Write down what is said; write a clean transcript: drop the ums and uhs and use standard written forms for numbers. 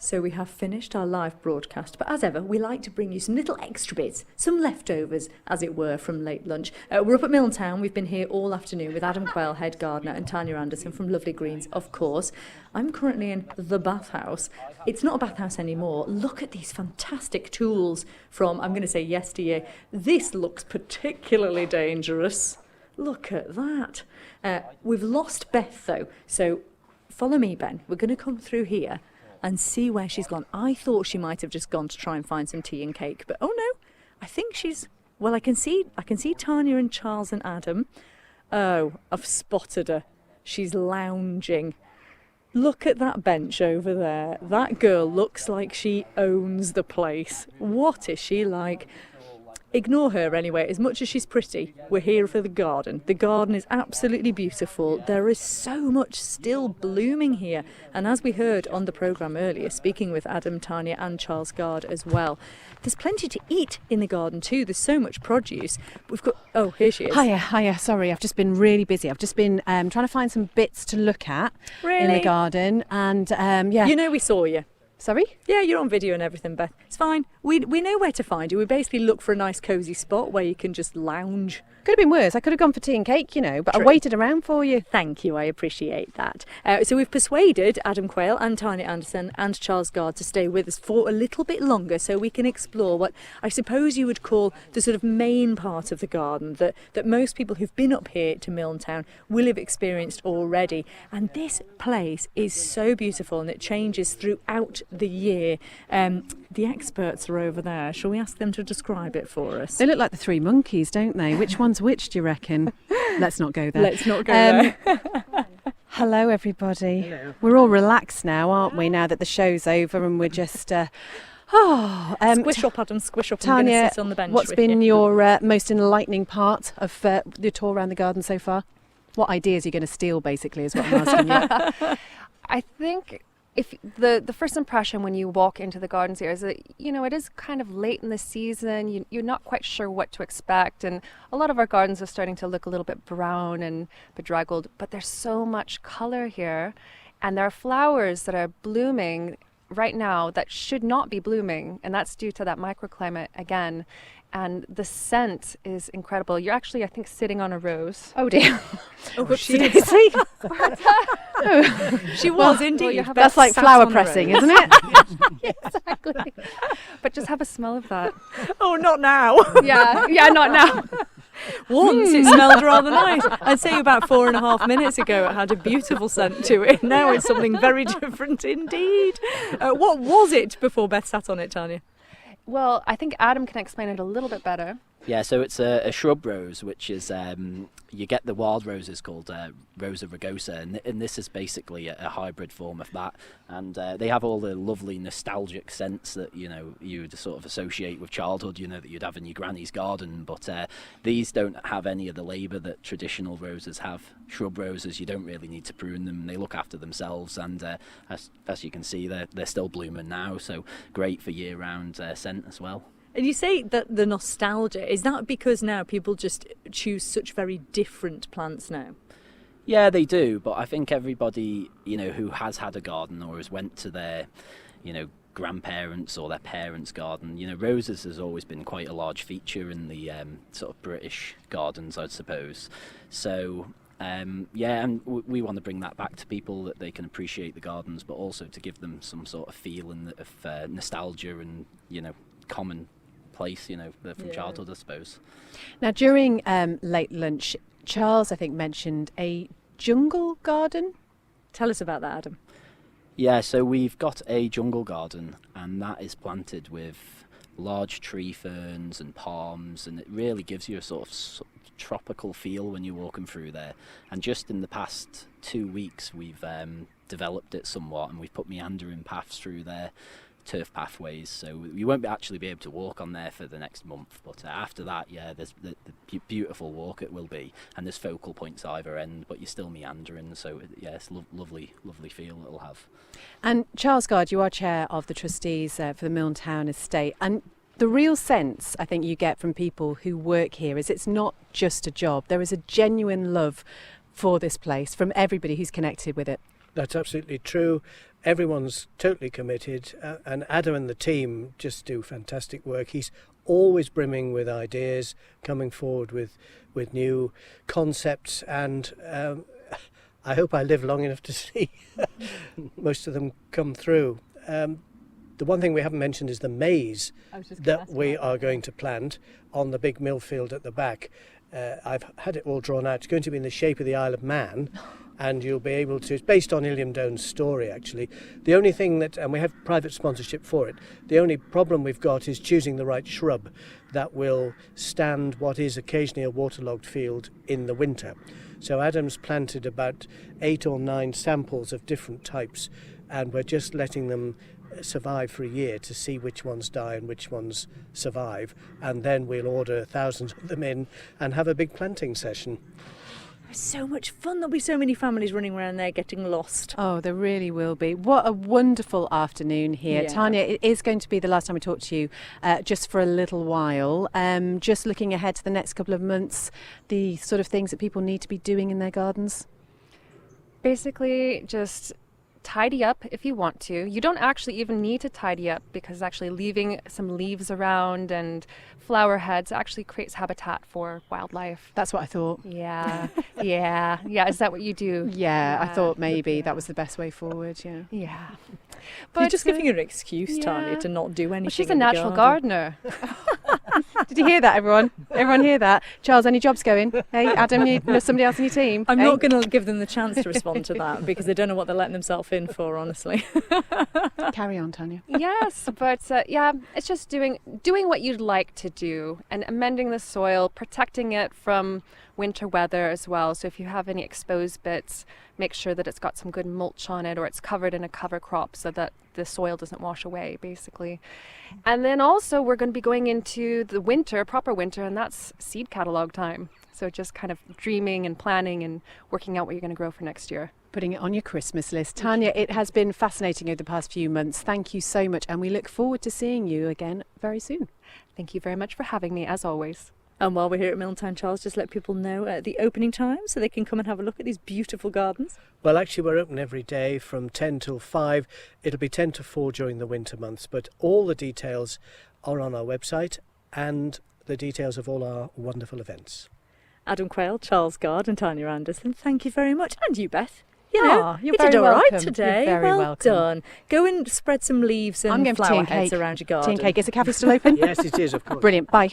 So we have finished our live broadcast, but as ever, we like to bring you some little extra bits, some leftovers, as it were, from late lunch. We're up at Milntown. We've been here all afternoon with Adam Quayle, head gardener, and Tanya Anderson from Lovely Greens, of course. I'm currently in the bathhouse. It's not a bathhouse anymore. Look at these fantastic tools from, I'm going to say yesteryear. This looks particularly dangerous. Look at that. We've lost Beth, though, so follow me, Ben. We're going to come through here and see where she's gone. I thought she might have just gone to try and find some tea and cake, but oh no, I think she's, well, I can see Tanya and Charles and Adam. Oh, I've spotted her. She's lounging. Look at that bench over there. That girl looks like she owns the place. What is she like? Ignore her anyway, as much as she's pretty. We're here for the garden. The garden is absolutely beautiful. There is so much still blooming here. And as we heard on the programme earlier, speaking with Adam, Tanya and Charles Gard as well, there's plenty to eat in the garden too. There's so much produce. We've got, oh, here she is. Hiya, sorry, I've just been really busy. I've just been trying to find some bits to look at in the garden. And yeah. You know we saw you. Sorry? Yeah, you're on video and everything, Beth. It's fine. We know where to find you. We basically look for a nice cosy spot where you can just lounge. Could have been worse. I could have gone for tea and cake, you know, but True. I waited around for you. Thank you, I appreciate that. So we've persuaded Adam Quayle and Tanya Anderson and Charles Gard to stay with us for a little bit longer so we can explore what I suppose you would call the sort of main part of the garden that most people who've been up here to Milntown will have experienced already. And this place is so beautiful and it changes throughout the year. The experts are over there. Shall we ask them to describe it for us? They look like the three monkeys, don't they? Which one's which, do you reckon? Let's not go there. Let's not go there. Hello, everybody. Hello. We're all relaxed now, aren't we, now that the show's over and we're just... Squish up, Adam, squish up. Tanya, I'm going to sit on the bench what's with been you. your most enlightening part of the tour around the garden so far? What ideas are you going to steal, basically, is what I'm asking you. I think if the first impression when you walk into the gardens here is that, you know, it is kind of late in the season. You're not quite sure what to expect. And a lot of our gardens are starting to look a little bit brown and bedraggled. But there's so much colour here. And there are flowers that are blooming right now that should not be blooming. And that's due to that microclimate again. And the scent is incredible. You're actually, I think, sitting on a rose. Oh dear. Oh, she is. She was indeed. Well, That's like flower pressing, isn't it? Exactly. But just have a smell of that. Oh, not now. Yeah, not now. Once it smelled rather nice. I'd say about 4.5 minutes ago it had a beautiful scent to it. Now it's something very different indeed. What was it before Beth sat on it, Tanya? Well, I think Adam can explain it a little bit better. Yeah, so it's a shrub rose, which is, you get the wild roses called Rosa rugosa, and this is basically a hybrid form of that. And they have all the lovely nostalgic scents that, you know, you would sort of associate with childhood, you know, that you'd have in your granny's garden. But these don't have any of the labour that traditional roses have. Shrub roses, you don't really need to prune them. They look after themselves, and as you can see, they're still blooming now, so great for year-round scent as well. And you say that the nostalgia, is that because now people just choose such very different plants now? Yeah, they do, but I think everybody, you know, who has had a garden or has went to their, you know, grandparents or their parents' garden, you know, roses has always been quite a large feature in the sort of British gardens, I suppose. So, yeah, and we want to bring that back to people, that they can appreciate the gardens, but also to give them some sort of feeling of nostalgia and, you know, common place, you know, from childhood, I suppose. Now, during late lunch, Charles, I think, mentioned a jungle garden. Tell us about that, Adam. Yeah, so we've got a jungle garden, and that is planted with large tree ferns and palms, and it really gives you a sort of tropical feel when you're walking through there. And just in the past 2 weeks, we've developed it somewhat, and we've put meandering paths through there, turf pathways, so you won't actually be able to walk on there for the next month, but after that, yeah, there's the beautiful walk it will be, and there's focal points either end, but you're still meandering, so yeah, it's lovely feel it'll have. And Charles Gard, you are chair of the trustees for the Milntown estate, and the real sense I think you get from people who work here is it's not just a job. There is a genuine love for this place from everybody who's connected with it. That's absolutely true. Everyone's totally committed, and Adam and the team just do fantastic work. He's always brimming with ideas, coming forward with new concepts, and I hope I live long enough to see most of them come through. The one thing we haven't mentioned is the maize that we are going to plant on the big mill field at the back. I've had it all drawn out. It's going to be in the shape of the Isle of Man, and you'll be able to, it's based on Illiam Doane's story actually. The only thing that, and we have private sponsorship for it, the only problem we've got is choosing the right shrub that will stand what is occasionally a waterlogged field in the winter. So Adam's planted about 8 or 9 samples of different types, and we're just letting them survive for a year to see which ones die and which ones survive, and then we'll order thousands of them in and have a big planting session. It's so much fun. There'll be so many families running around there getting lost. Oh, there really will be. What a wonderful afternoon here. Yeah. Tanya, it is going to be the last time we talk to you just for a little while. Just looking ahead to the next couple of months, the sort of things that people need to be doing in their gardens. Basically, just tidy up if you want to. You don't actually even need to tidy up, because actually leaving some leaves around and flower heads actually creates habitat for wildlife. That's what I thought. Yeah, yeah. Is that what you do? Yeah, I thought maybe that was the best way forward, yeah. Yeah. You're just giving her an excuse, yeah. Tanya, to not do anything. Well, she's a in the natural garden. gardener. Did you hear that, everyone? Everyone hear that? Charles, any jobs going? Hey, Adam, you know somebody else in your team? I'm Hey? not going to give them the chance to respond to that because they don't know what they're letting themselves in for, honestly. Carry on, Tanya. Yes, but yeah, it's just doing what you'd like to do and amending the soil, protecting it from winter weather as well. So if you have any exposed bits, make sure that it's got some good mulch on it, or it's covered in a cover crop so that the soil doesn't wash away, basically. And then also we're going to be going into the winter, proper winter, and that's seed catalog time. So just kind of dreaming and planning and working out what you're going to grow for next year. Putting it on your Christmas list. Tanya, it has been fascinating over the past few months. Thank you so much, and we look forward to seeing you again very soon. Thank you very much for having me, as always. And while we're here at Milntown, Charles, just let people know the opening time so they can come and have a look at these beautiful gardens. Well, actually, we're open every day from 10 till 5. It'll be 10 to 4 during the winter months, but all the details are on our website and the details of all our wonderful events. Adam Quayle, Charles Gard and Tanya Anderson, thank you very much. And you, Beth. You know, you're you very did all right welcome. today. You're very well welcome. done. Go and spread some leaves I'm and going for tea flower and heads cake. around your Tea garden. and cake. Is the cafe still open? Yes, it is, of course. Brilliant. Bye.